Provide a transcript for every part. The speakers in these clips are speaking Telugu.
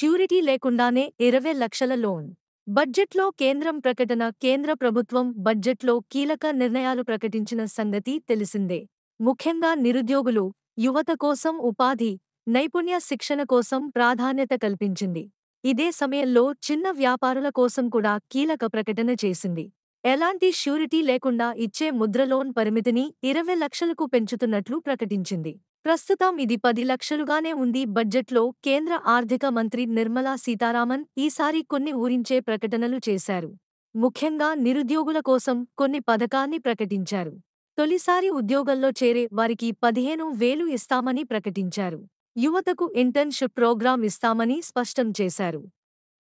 ష్యూరిటీ లేకుండానే 20 లక్షల లోన్. బడ్జెట్లో కేంద్రం ప్రకటన. కేంద్ర ప్రభుత్వం బడ్జెట్లో కీలక నిర్ణయాలు ప్రకటించిన సంగతి తెలిసిందే. ముఖ్యంగా నిరుద్యోగులు, యువత కోసం ఉపాధి, నైపుణ్య శిక్షణ కోసం ప్రాధాన్యత కల్పించింది. ఇదే సమయంలో చిన్న వ్యాపారుల కోసం కూడా కీలక ప్రకటన చేసింది. ఎలాంటి ష్యూరిటీ లేకుండా ఇచ్చే ముద్ర లోన్ పరిమితిని 20 లక్షలకు పెంచుతున్నట్లు ప్రకటించింది. ప్రస్తుతం ఇది 10 లక్షలుగానే ఉంది. బడ్జెట్లో కేంద్ర ఆర్థిక మంత్రి నిర్మలా సీతారామన్ ఈసారి కొన్ని ఊరించే ప్రకటనలు చేశారు. ముఖ్యంగా నిరుద్యోగుల కోసం కొన్ని పథకాన్ని ప్రకటించారు. తొలిసారి ఉద్యోగంలో చేరే వారికి 15,000 ఇస్తామని ప్రకటించారు. యువతకు ఇంటర్న్‌షిప్ ప్రోగ్రాం ఇస్తామని స్పష్టం చేశారు.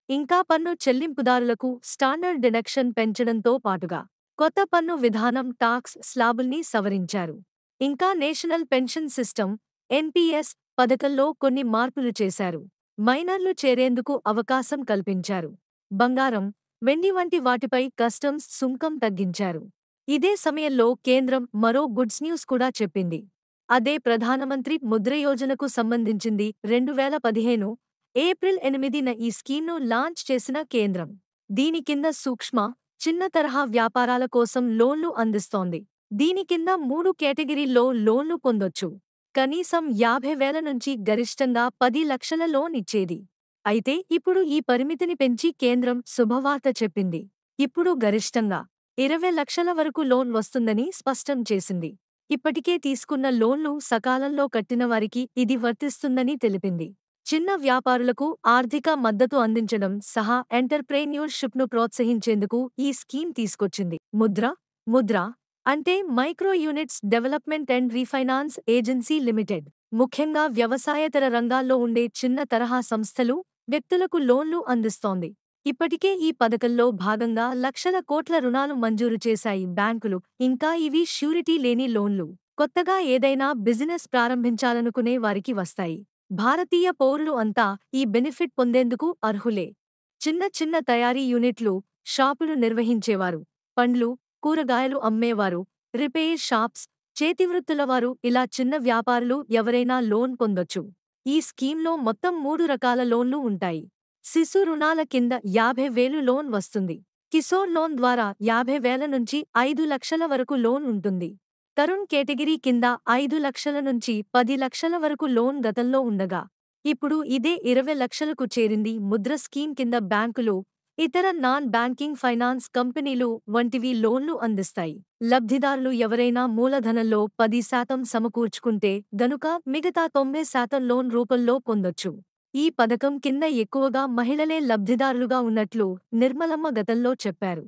ఇంకా పన్ను చెల్లింపుదారులకు స్టాండర్డ్ డిడక్షన్ పెంచడంతో పాటుగా కొత్త పన్ను విధానం టాక్స్ స్లాబుల్ని సవరించారు. ఇంకా నేషనల్ పెన్షన్ సిస్టమ్ ఎన్పీఎస్ పథకంలో కొన్ని మార్పులు చేశారు. మైనర్లు చేరేందుకు అవకాశం కల్పించారు. బంగారం, వెండి వంటి వాటిపై కస్టమ్స్ సుంకం తగ్గించారు. ఇదే సమయంలో కేంద్రం మరో గుడ్స్ న్యూస్ కూడా చెప్పింది. అదే ప్రధానమంత్రి ముద్ర యోజనకు సంబంధించింది. 2015 ఏప్రిల్ 8న ఈ స్కీమ్ను లాంచ్ చేసిన కేంద్రం. దీని కింద సూక్ష్మ, చిన్న తరహా వ్యాపారాల కోసం లోన్లు అందిస్తోంది. దీని కింద 3 కేటగిరీల్లో లోన్లు పొందొచ్చు. కనీసం 50,000 నుంచి గరిష్టంగా 10 లక్షల లోన్ ఇచ్చేది. అయితే ఇప్పుడు ఈ పరిమితిని పెంచి కేంద్రం శుభవార్త చెప్పింది. ఇప్పుడు గరిష్టంగా 20 లక్షల వరకు లోన్ వస్తుందని స్పష్టం చేసింది. ఇప్పటికే తీసుకున్న లోన్లు సకాలంలో కట్టిన వారికి ఇది వర్తిస్తుందని తెలిపింది. చిన్న వ్యాపారులకు ఆర్థిక మద్దతు అందించడం సహా ఎంటర్‌ప్రెన్యూర్‌షిప్‌ను ప్రోత్సహించేందుకు ఈ స్కీమ్ తీసుకొచ్చింది. ముద్ర అంటే micro units development and refinance agency limited. ముఖ్యంగా వ్యవసాయేతర రంగాల్లో ఉండే చిన్న తరహా సంస్థలు, వ్యక్తులకు లోన్లు అందిస్తోంది. ఇప్పటికే ఈ పథకంలో భాగంగా లక్షల కోట్ల రుణాలు మంజూరు చేశాయి బ్యాంకులు. ఇంకా ఇవి ష్యూరిటీ లేని లోన్లు. కొత్తగా ఏదైనా బిజినెస్ ప్రారంభించాలనుకునే వారికి వస్తాయి. భారతీయ పౌరులు అంతా ఈ బెనిఫిట్ పొందేందుకు అర్హులే. చిన్న తయారీ యూనిట్లు, షాపులు నిర్వహించేవారు, పండ్లు, కూరగాయలు అమ్మేవారు, రిపేర్ షాప్స్, చేతివృత్తులవారు ఇలా చిన్న వ్యాపారులు ఎవరైనా లోన్ పొందొచ్చు. ఈ స్కీమ్లో మొత్తం 3 రకాల లోన్లు ఉంటాయి. శిశు రుణాల కింద 50,000 లోన్ వస్తుంది. కిశోర్ లోన్ ద్వారా 50,000 నుంచి 5 లక్షల వరకు లోన్ ఉంటుంది. తరుణ్ కేటగిరీ కింద 5 లక్షల నుంచి 10 లక్షల వరకు లోన్ గతంలో ఉండగా ఇప్పుడు ఇదే 20 లక్షలకు చేరింది. ముద్ర స్కీమ్ కింద బ్యాంకులు, ఇతర నాన్ బ్యాంకింగ్ ఫైనాన్స్ కంపెనీలు వంటివి లోన్లు అందిస్తాయి. లబ్ధిదారులు ఎవరైనా మూలధనంలో 10% సమకూర్చుకుంటే గనుక మిగతా 90% లోన్ రూపంలో పొందొచ్చు. ఈ పథకం కింద ఎక్కువగా మహిళలే లబ్ధిదారులుగా ఉన్నట్లు నిర్మలమ్మ గతంలో చెప్పారు.